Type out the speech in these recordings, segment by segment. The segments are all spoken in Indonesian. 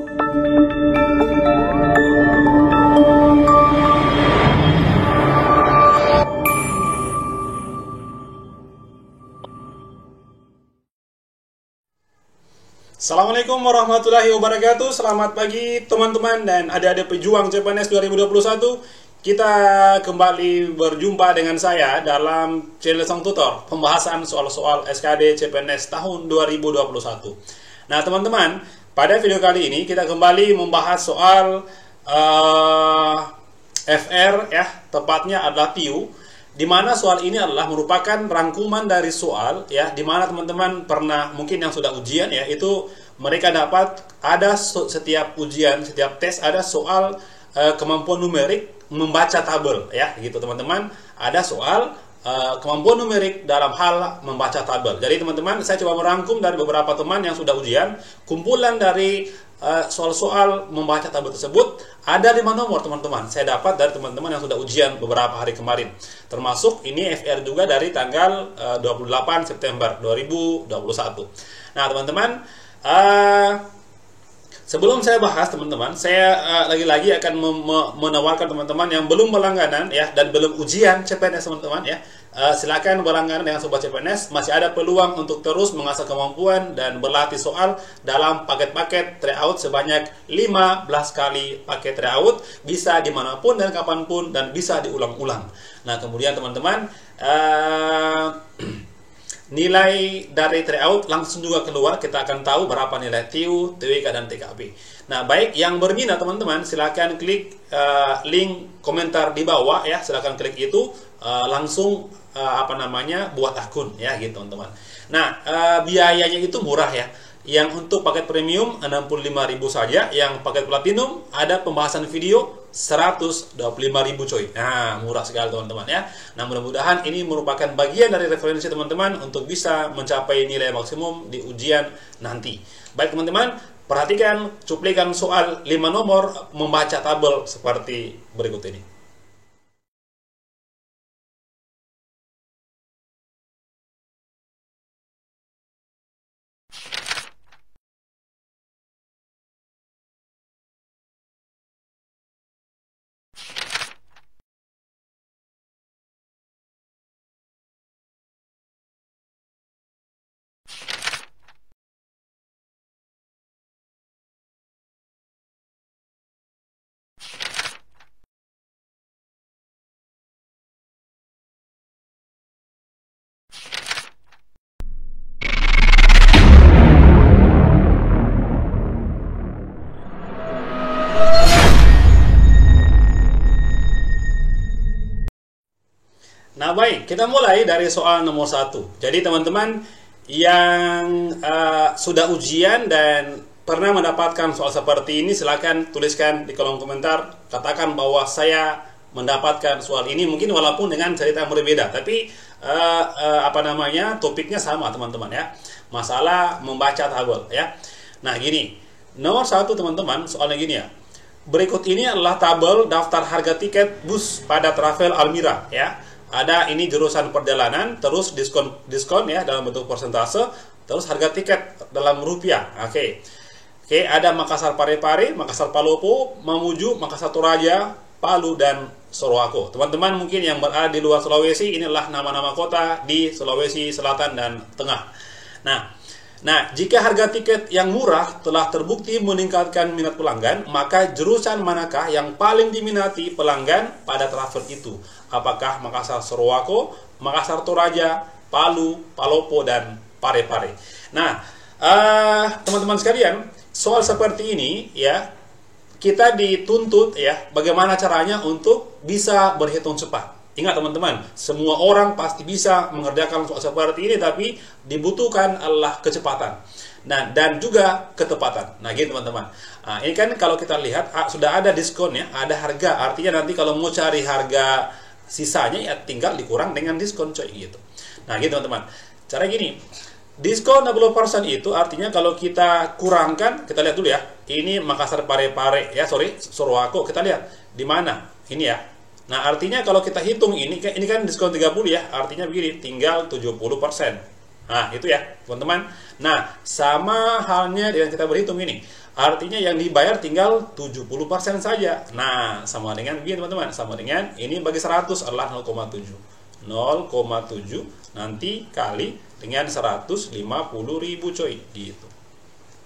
Assalamualaikum warahmatullahi wabarakatuh. Selamat pagi teman-teman dan adik-adik pejuang CPNS 2021. Kita kembali berjumpa dengan saya dalam channel Sang Tutor, pembahasan soal-soal SKD CPNS tahun 2021. Nah teman-teman, pada video kali ini kita kembali membahas soal FR ya, tepatnya adalah TIU. Di mana soal ini adalah merupakan rangkuman dari soal ya, di mana teman-teman pernah mungkin yang sudah ujian ya, itu mereka dapat ada setiap ujian, setiap tes ada soal kemampuan numerik membaca tabel ya, gitu teman-teman. Ada soal kemampuan numerik dalam hal membaca tabel. Jadi teman-teman, saya coba merangkum dari beberapa teman yang sudah ujian, kumpulan dari soal-soal membaca tabel tersebut ada 5 nomor teman-teman. Saya dapat dari teman-teman yang sudah ujian beberapa hari kemarin. Termasuk ini FR juga dari tanggal 28 September 2021. Nah teman-teman, sebelum saya bahas teman-teman, saya lagi-lagi akan menawarkan teman-teman yang belum berlangganan ya dan belum ujian CPNS teman-teman ya, silakan berlangganan dengan Sobat CPNS. Masih ada peluang untuk terus mengasah kemampuan dan berlatih soal dalam paket-paket tryout sebanyak 15 kali paket tryout, bisa dimanapun dan kapanpun dan bisa diulang-ulang. Nah kemudian teman-teman, nilai dari tryout langsung juga keluar. Kita akan tahu berapa nilai TIU, TWK, dan TKB. Nah, baik yang berminat teman-teman, silakan klik link komentar di bawah ya. Silakan klik itu, langsung buat akun ya, gitu teman-teman. Nah, biayanya itu murah ya. Yang untuk paket premium 65.000 saja, yang paket platinum ada pembahasan video 125.000 coy. Nah, murah sekali teman-teman ya. Nah, mudah-mudahan ini merupakan bagian dari referensi teman-teman untuk bisa mencapai nilai maksimum di ujian nanti. Baik teman-teman, perhatikan cuplikan soal 5 nomor membaca tabel seperti berikut ini. Nah baik, kita mulai dari soal nomor 1. Jadi teman-teman yang sudah ujian dan pernah mendapatkan soal seperti ini, silakan tuliskan di kolom komentar, katakan bahwa saya mendapatkan soal ini, mungkin walaupun dengan cerita yang berbeda, tapi topiknya sama teman-teman ya, masalah membaca tabel ya. Nah gini, nomor 1 teman-teman, soalnya gini ya. Berikut ini adalah tabel daftar harga tiket bus pada Travel Almira ya. Ada ini jurusan perjalanan, terus diskon ya dalam bentuk persentase, terus harga tiket dalam rupiah. Oke, ada Makassar Parepare, Makassar Palopo, Mamuju, Makassar Toraja, Palu, dan Sorowako. Teman-teman mungkin yang berada di luar Sulawesi, inilah nama-nama kota di Sulawesi Selatan dan Tengah. Nah, jika harga tiket yang murah telah terbukti meningkatkan minat pelanggan, maka jurusan manakah yang paling diminati pelanggan pada travel itu? Apakah Makassar Sorowako, Makassar Toraja, Palu, Palopo, dan Parepare? Nah, teman-teman sekalian, soal seperti ini ya, kita dituntut ya, bagaimana caranya untuk bisa berhitung cepat. Ingat teman-teman, semua orang pasti bisa mengerjakan soal seperti ini, tapi dibutuhkan adalah kecepatan. Nah, dan juga ketepatan. Nah, gitu teman-teman. Nah, ini kan kalau kita lihat sudah ada diskon ya, ada harga. Artinya nanti kalau mau cari harga sisanya ya tinggal dikurang dengan diskon coy gitu. Nah, gitu teman-teman. Cara gini, diskon 60% itu artinya kalau kita kurangkan, kita lihat dulu ya. Ini Makassar Parepare ya, Sorowako, kita lihat di mana. Ini ya. Nah, artinya kalau kita hitung ini kan diskon 30 ya, artinya begini, tinggal 70%. Nah, itu ya, teman-teman. Nah, sama halnya dengan kita berhitung ini. Artinya yang dibayar tinggal 70% saja. Nah, sama dengan begini, teman-teman. Sama dengan ini bagi 100 adalah 0,7. 0,7 nanti kali dengan 150.000 coy, gitu.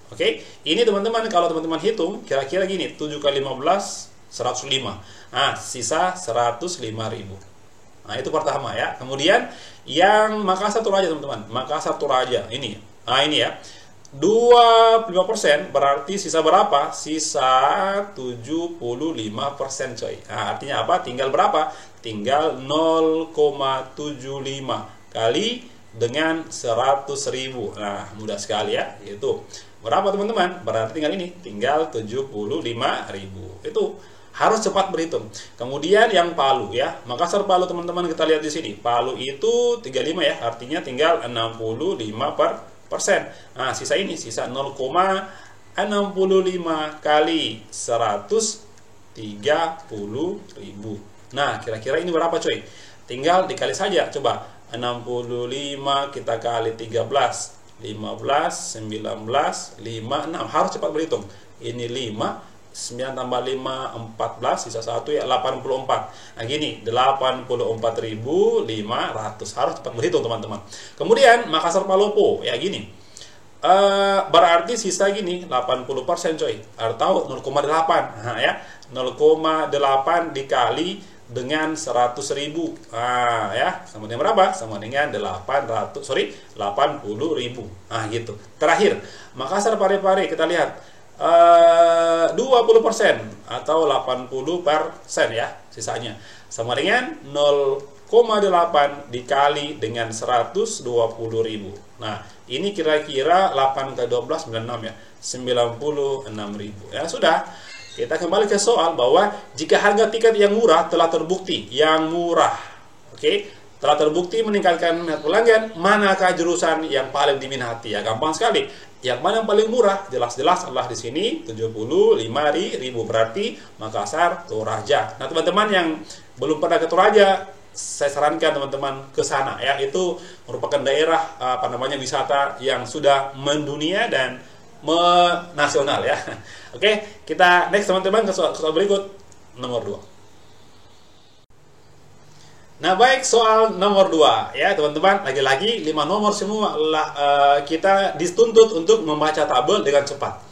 Oke, ini teman-teman kalau teman-teman hitung kira-kira gini, 7 kali 15 105. Nah, sisa 105.000. Nah, itu pertama ya. Kemudian yang Makassar Toraja teman-teman. Makassar Toraja ini. Nah, ini ya. 25% berarti sisa berapa? Sisa 75% coy. Nah, artinya apa? Tinggal berapa? Tinggal 0,75 kali dengan 100.000. Nah, mudah sekali ya. Itu berapa teman-teman? Berarti tinggal ini. Tinggal 75.000. Itu harus cepat berhitung. Kemudian yang Palu ya, Makassar Palu teman-teman, kita lihat di sini. Palu itu 35 ya, artinya tinggal 65%. Nah, sisa ini, sisa 0,65 kali 130.000. Nah, kira-kira ini berapa coy? Tinggal dikali saja, coba. 65 kita kali 13, 15, 19, 56. Harus cepat berhitung. Ini 5, 9 tambah 5, 14, sisa 1 ya, 84. Nah gini, 84.500. Harus cepat berhitung teman-teman. Kemudian Makassar Palopo, ya gini. Berarti sisa gini, 80% coy. Atau 0,8. Nah ya, 0,8 dikali dengan 100.000. Nah ya, sama dengan berapa? Sama dengan 80.000. Nah gitu. Terakhir, Makassar Parepare, kita lihat. 20% atau 80% ya sisanya, sama dengan 0,8 dikali dengan 120.000. Nah ini kira-kira 8 kali 12 96 ya, 96.000 ya. Sudah, kita kembali ke soal bahwa jika harga tiket yang murah telah terbukti, yang murah, oke, telah terbukti meningkatkan minat pelanggan, manakah jurusan yang paling diminati? Ya gampang sekali. Yang mana yang paling murah? Jelas-jelas adalah di sini 75.000, berarti Makassar Toraja. Nah, teman-teman yang belum pernah ke Toraja, saya sarankan teman-teman ke sana ya. Itu merupakan daerah wisata yang sudah mendunia dan nasional ya. Oke, kita next teman-teman ke soal berikut nomor 2. Nah baik, soal nomor 2 ya teman-teman, lagi-lagi 5 nomor semua kita dituntut untuk membaca tabel dengan cepat.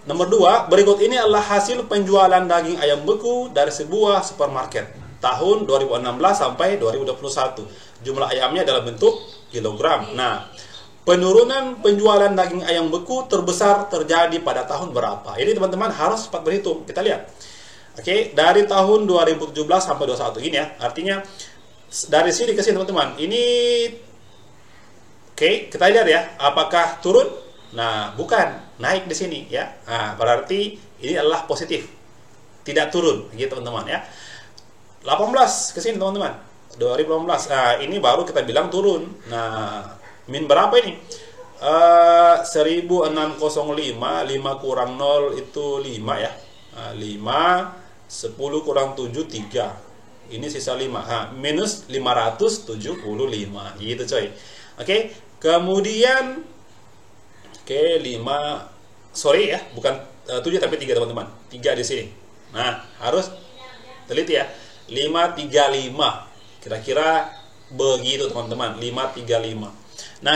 Nomor 2, berikut ini adalah hasil penjualan daging ayam beku dari sebuah supermarket tahun 2016 sampai 2021. Jumlah ayamnya dalam bentuk kilogram. Nah, penurunan penjualan daging ayam beku terbesar terjadi pada tahun berapa? Ini teman-teman harus cepat berhitung. Kita lihat. Oke, dari tahun 2017 sampai 2021 ini ya. Artinya dari sini ke sini teman-teman. Ini oke, kita lihat ya, apakah turun? Nah, bukan, naik di sini ya. Nah, berarti ini adalah positif. Tidak turun gitu teman-teman ya. 18 ke sini teman-teman. 2018. Nah, ini baru kita bilang turun. Nah, min berapa ini? 1605, 5 kurang 0 itu 5 ya. 5 10 kurang 7, 3. Ini sisa 5. Minus 575. Gitu coy. Oke. Kemudian 5. Sorry ya. Bukan 7 tapi 3 teman-teman. 3 di sini. Nah, harus teliti ya. 535. Kira-kira begitu teman-teman. 535. Nah,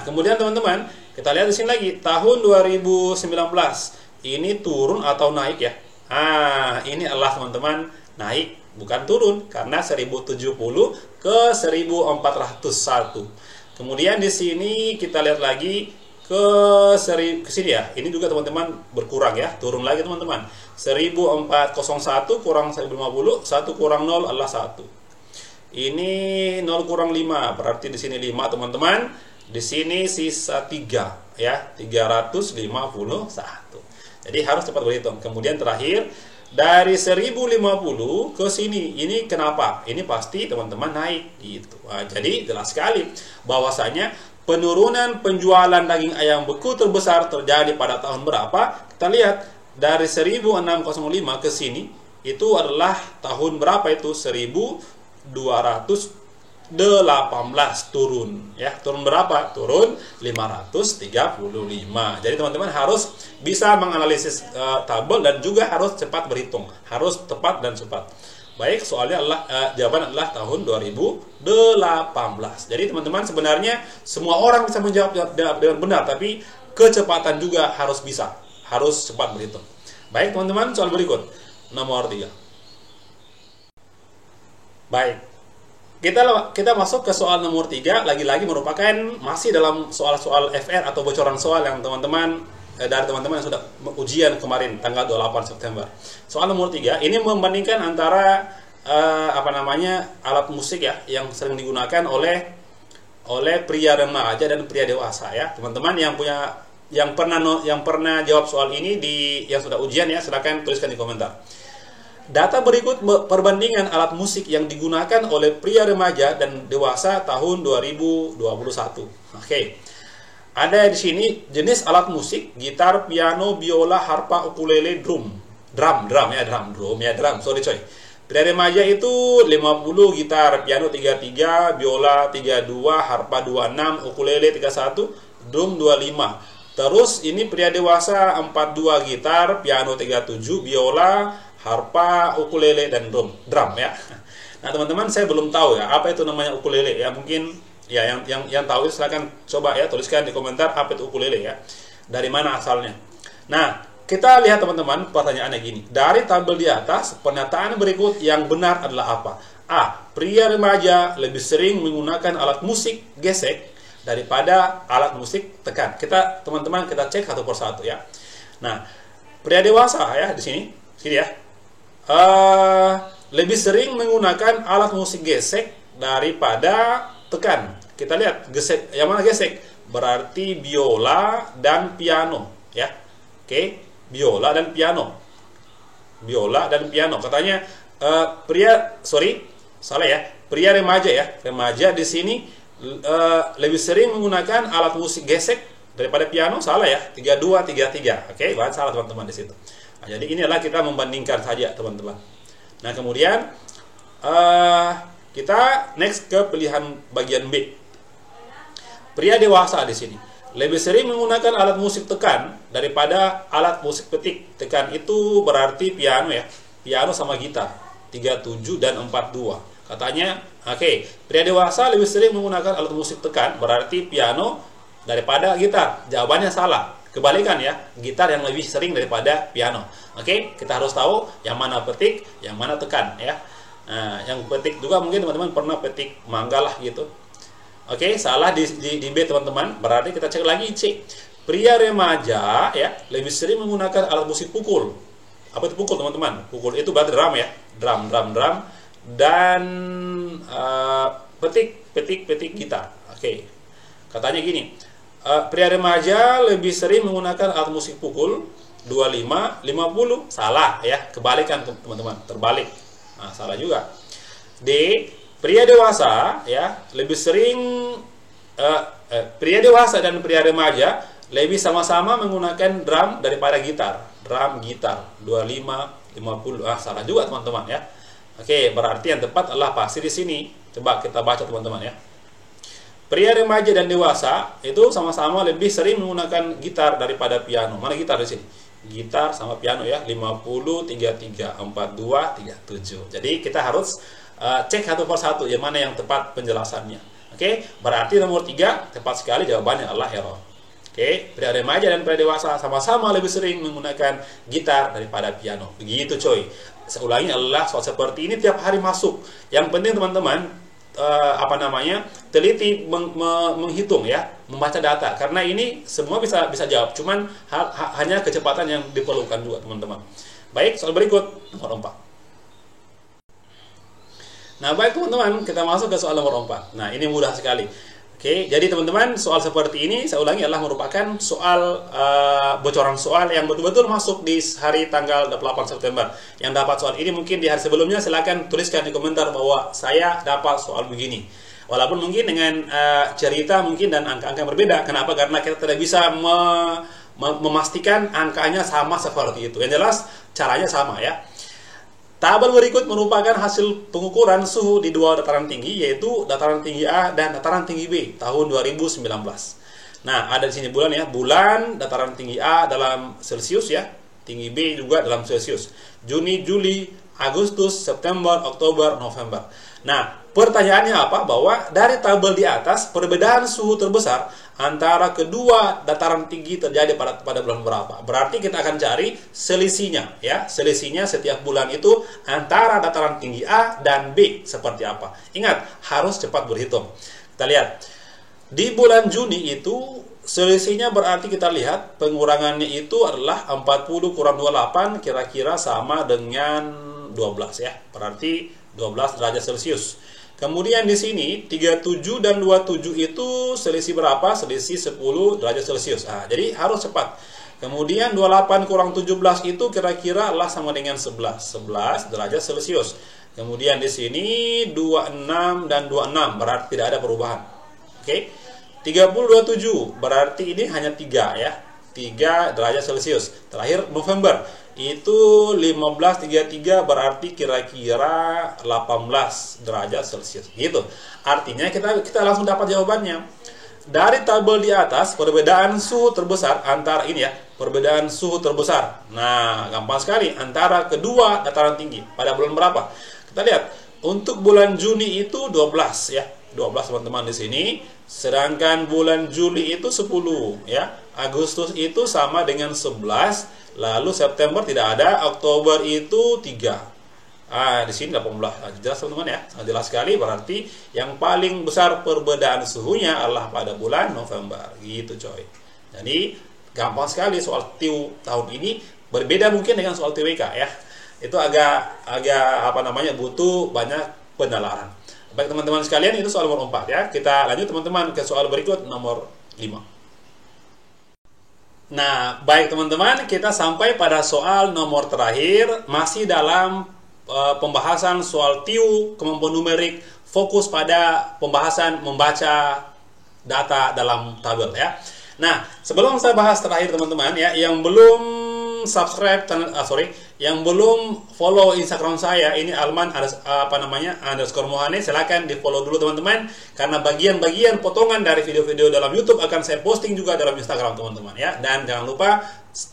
kemudian teman-teman, kita lihat di sini lagi tahun 2019 ini turun atau naik ya. Ini adalah teman-teman naik, bukan turun, karena 1070 ke 1401. Kemudian di sini kita lihat lagi ke sini ya. Ini juga teman-teman berkurang ya, turun lagi teman-teman. 1401 kurang 1050, 1 kurang 0 adalah 1. Ini 0 kurang 5, berarti di sini 5 teman-teman. Di sini sisa 3 ya, 351. Jadi harus cepat berhitung. Kemudian terakhir dari 1050 ke sini. Ini kenapa? Ini pasti teman-teman naik gitu. Nah, jadi jelas sekali bahwasanya penurunan penjualan daging ayam beku terbesar terjadi pada tahun berapa? Kita lihat dari 1605 ke sini. itu adalah tahun berapa itu? 1218 turun ya. Turun berapa? Turun 535. Jadi teman-teman harus bisa menganalisis tabel dan juga harus cepat berhitung, harus tepat dan cepat. Baik, soalnya adalah jawaban adalah tahun 2018. Jadi teman-teman sebenarnya semua orang bisa menjawab dengan benar, tapi kecepatan juga harus bisa, harus cepat berhitung. Baik teman-teman, soal berikut nomor 3. Baik, kita masuk ke soal nomor 3, lagi-lagi merupakan masih dalam soal-soal FR atau bocoran soal yang teman-teman dari teman-teman yang sudah ujian kemarin tanggal 28 September. Soal nomor 3 ini membandingkan antara alat musik ya yang sering digunakan oleh pria remaja dan pria dewasa ya. Teman-teman yang pernah jawab soal ini yang sudah ujian ya, silakan tuliskan di komentar. Data berikut perbandingan alat musik yang digunakan oleh pria remaja dan dewasa tahun 2021. Oke. Ada di sini jenis alat musik: gitar, piano, biola, harpa, ukulele, drum. Drum. Sorry coy. Pria remaja itu 50 gitar, piano 33, biola 32, harpa 26, ukulele 31, drum 25. Terus ini pria dewasa 42 gitar, piano 37, biola, harpa, ukulele, dan drum ya. Nah teman-teman, saya belum tahu ya apa itu namanya ukulele ya. Mungkin ya yang tahu silahkan coba ya tuliskan di komentar apa itu ukulele ya, dari mana asalnya. Nah kita lihat teman-teman, pertanyaannya gini, dari tabel di atas pernyataan berikut yang benar adalah apa? A. Pria remaja lebih sering menggunakan alat musik gesek daripada alat musik tekan. Teman-teman kita cek satu persatu ya. Nah pria dewasa ya di sini ya. Lebih sering menggunakan alat musik gesek daripada tekan. Kita lihat gesek, yang mana gesek? Berarti biola dan piano ya. Oke, biola dan piano. Katanya pria remaja ya. Remaja di sini lebih sering menggunakan alat musik gesek daripada piano. Salah ya. 32, 33. Oke, bahan salah teman-teman di situ. Nah, jadi ini adalah kita membandingkan saja teman-teman. Nah kemudian kita next ke pilihan bagian B. Pria dewasa di sini lebih sering menggunakan alat musik tekan daripada alat musik petik. Tekan itu berarti piano ya. Piano sama gitar 37 dan 42. Katanya pria dewasa lebih sering menggunakan alat musik tekan berarti piano daripada gitar. Jawabannya salah. Kebalikan ya, gitar yang lebih sering daripada piano. Oke, kita harus tahu yang mana petik, yang mana tekan ya. Nah, yang petik juga mungkin teman-teman pernah petik mangga lah gitu. Oke, salah di B teman-teman. Berarti kita cek lagi C. Pria remaja ya lebih sering menggunakan alat musik pukul. Apa itu pukul teman-teman? Pukul itu berarti drum ya. Drum dan petik gitar. Oke. Katanya gini. Pria remaja lebih sering menggunakan alat musik pukul 25, 50. Salah ya, kebalikan teman-teman, terbalik. Nah, salah juga. D. Pria dewasa ya lebih sering pria dewasa dan pria remaja lebih sama-sama menggunakan drum daripada gitar. Drum, gitar 25, 50. Salah juga teman-teman ya. Oke, berarti yang tepat adalah pasti di sini. Coba kita baca teman-teman ya. Pria remaja dan dewasa itu sama-sama lebih sering menggunakan gitar daripada piano. Mana gitar di sini? Gitar sama piano ya. 50, 33, 42, 37. Jadi kita harus cek satu persatu yang mana yang tepat penjelasannya. Oke, berarti nomor 3 tepat sekali jawabannya adalah error. Oke, pria remaja dan pria dewasa sama-sama lebih sering menggunakan gitar daripada piano. Begitu coy. Saya ulangi adalah soal seperti ini tiap hari masuk. Yang penting teman-teman teliti menghitung ya, membaca data, karena ini semua bisa jawab, cuman hanya kecepatan yang diperlukan juga teman-teman. Baik, soal berikut nomor 4. Nah baik teman-teman, kita masuk ke soal nomor 4. Nah ini mudah sekali. Oke, jadi teman-teman, soal seperti ini saya ulangi adalah merupakan soal bocoran soal yang betul-betul masuk di hari tanggal 8 September. Yang dapat soal ini mungkin di hari sebelumnya, silakan tuliskan di komentar bahwa saya dapat soal begini. Walaupun mungkin dengan cerita mungkin dan angka-angka yang berbeda. Kenapa? Karena kita tidak bisa memastikan angkanya sama seperti itu. Yang jelas caranya sama ya. tabel berikut merupakan hasil pengukuran suhu di dua dataran tinggi, yaitu dataran tinggi A dan dataran tinggi B tahun 2019. Nah, ada di sini bulan ya, bulan dataran tinggi A dalam Celcius ya, tinggi B juga dalam Celcius. Juni, Juli, Agustus, September, Oktober, November. Nah, pertanyaannya apa? Bahwa dari tabel di atas, perbedaan suhu terbesar antara kedua dataran tinggi terjadi pada bulan berapa? Berarti kita akan cari selisihnya ya. Selisihnya setiap bulan itu antara dataran tinggi A dan B seperti apa? Ingat, harus cepat berhitung. Kita lihat. Di bulan Juni itu selisihnya berarti kita lihat pengurangannya itu adalah 40 kurang 28 kira-kira sama dengan 12 ya. Berarti 12 derajat Celcius. Kemudian di sini 37 dan 27 itu selisih berapa? Selisih 10 derajat Celcius. Nah, jadi harus cepat. Kemudian 28 kurang 17 itu kira-kira lah sama dengan 11 derajat Celcius. Kemudian di sini 26 dan 26 berarti tidak ada perubahan. Oke. 30 27 berarti ini hanya 3 ya. 3 derajat Celcius. Terakhir November itu 1533 berarti kira-kira 18 derajat Celcius gitu. Artinya kita langsung dapat jawabannya. Dari tabel di atas, perbedaan suhu terbesar antara ini ya, perbedaan suhu terbesar. Nah, gampang sekali antara kedua dataran tinggi pada bulan berapa? Kita lihat. Untuk bulan Juni itu 12 ya. 12 teman-teman di sini. Sedangkan bulan Juli itu 10 ya. Agustus itu sama dengan 11. Lalu September tidak ada, Oktober itu 3. Di sini 18. Jelas teman-teman ya. Jelas sekali, berarti yang paling besar perbedaan suhunya adalah pada bulan November. Gitu coy. Jadi gampang sekali soal TIW tahun ini, berbeda mungkin dengan soal TWK ya. Itu agak butuh banyak penalaran. Baik teman-teman sekalian, itu soal nomor 4 ya. Kita lanjut teman-teman ke soal berikut nomor 5. Nah, baik teman-teman, kita sampai pada soal nomor terakhir, masih dalam pembahasan soal TIW, kemampuan numerik, fokus pada pembahasan membaca data dalam tabel ya. Nah, sebelum saya bahas terakhir teman-teman ya, yang belum subscribe yang belum follow Instagram saya ini Alman _Mohane, silakan di follow dulu teman-teman, karena bagian-bagian potongan dari video-video dalam YouTube akan saya posting juga dalam Instagram teman-teman ya. Dan jangan lupa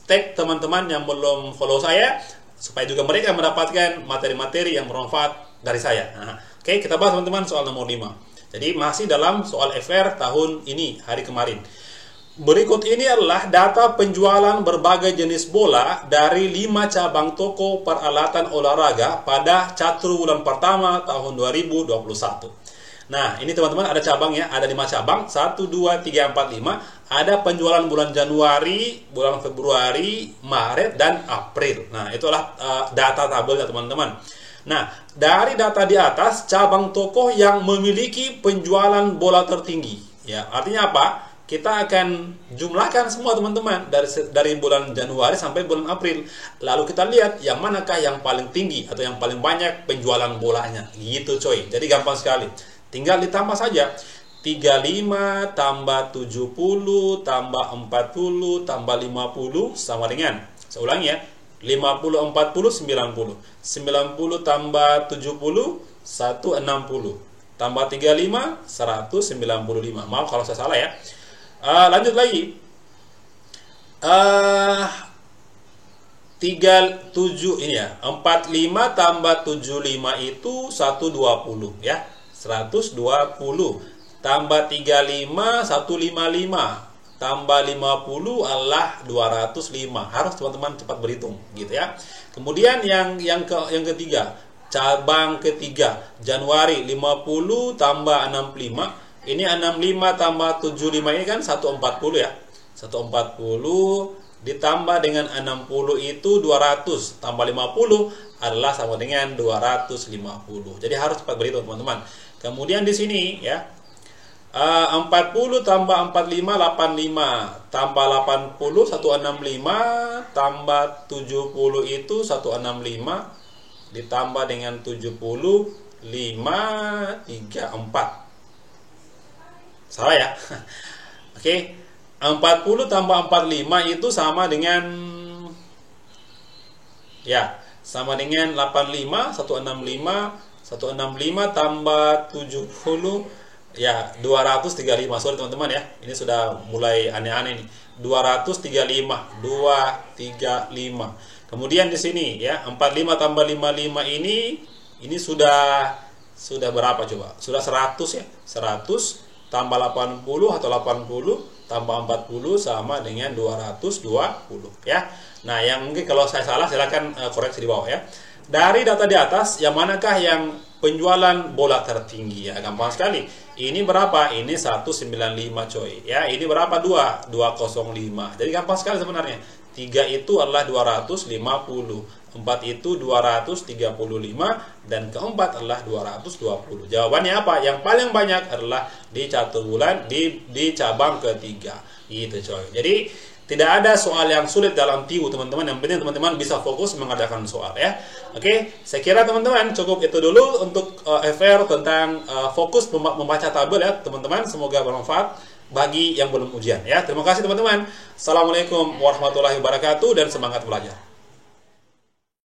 tag teman-teman yang belum follow saya supaya juga mereka mendapatkan materi-materi yang bermanfaat dari saya. Nah, oke, kita bahas teman-teman soal nomor 5. Jadi masih dalam soal FR tahun ini, hari kemarin. Berikut ini adalah data penjualan berbagai jenis bola dari 5 cabang toko peralatan olahraga pada caturwulan pertama tahun 2021. Nah, ini teman-teman ada cabangnya, ada 5 cabang, 1, 2, 3, 4, 5. Ada penjualan bulan Januari, bulan Februari, Maret, dan April. Nah, itulah data tabelnya teman-teman. Nah, dari data di atas, cabang toko yang memiliki penjualan bola tertinggi. Ya, artinya apa? Kita akan jumlahkan semua teman-teman dari bulan Januari sampai bulan April. Lalu kita lihat yang manakah yang paling tinggi atau yang paling banyak penjualan bolanya. Gitu coy. Jadi gampang sekali. Tinggal ditambah saja. 35 tambah 70 tambah 40 tambah 50 sama dengan, saya ulangi ya, 50 40 90. 90 tambah 70 160 tambah 35 195. Maaf kalau saya salah ya. Lanjut lagi. 37 ini ya. 45 tambah 75 itu 120 ya. 120 tambah 35 155 tambah 50 adalah 205. Harus teman-teman cepat berhitung gitu ya. Kemudian yang ketiga, cabang ketiga, Januari 50 tambah 65. Ini 65 tambah 75 ini kan 140 ya. 140 ditambah dengan 60 itu 200 tambah 50 adalah sama dengan 250. Jadi harus cepat berhitung teman-teman. Kemudian di sini ya, 40 tambah 45 85 tambah 80 165 tambah 70 itu 165 ditambah dengan 70 534. Salah ya. Oke. 40 tambah 45 itu sama dengan ya sama dengan 85, 165 tambah 70, ya 235. Sorry teman-teman ya, ini sudah mulai aneh-aneh nih. 235. Kemudian di sini ya, 45 tambah 55 ini sudah berapa coba? Sudah 100 ya. 100 tambah 80 atau 80 tambah 40 sama dengan 220 ya. Nah, yang mungkin kalau saya salah silakan koreksi di bawah ya. Dari data di atas, yang manakah yang penjualan bola tertinggi ya? Gampang sekali. Ini berapa? Ini 195 coy. Ya, ini berapa? 205. Jadi gampang sekali sebenarnya. 3 itu adalah 250, 4 itu 235, dan keempat adalah 220. Jawabannya apa? Yang paling banyak adalah di catur bulan di cabang ketiga. Gitu coy. Jadi tidak ada soal yang sulit dalam TIU teman-teman. Yang penting teman-teman bisa fokus mengerjakan soal ya. Oke, saya kira teman-teman cukup itu dulu untuk FR tentang fokus membaca tabel ya teman-teman. Semoga bermanfaat bagi yang belum ujian ya. Terima kasih teman-teman. Assalamualaikum warahmatullahi wabarakatuh dan semangat belajar.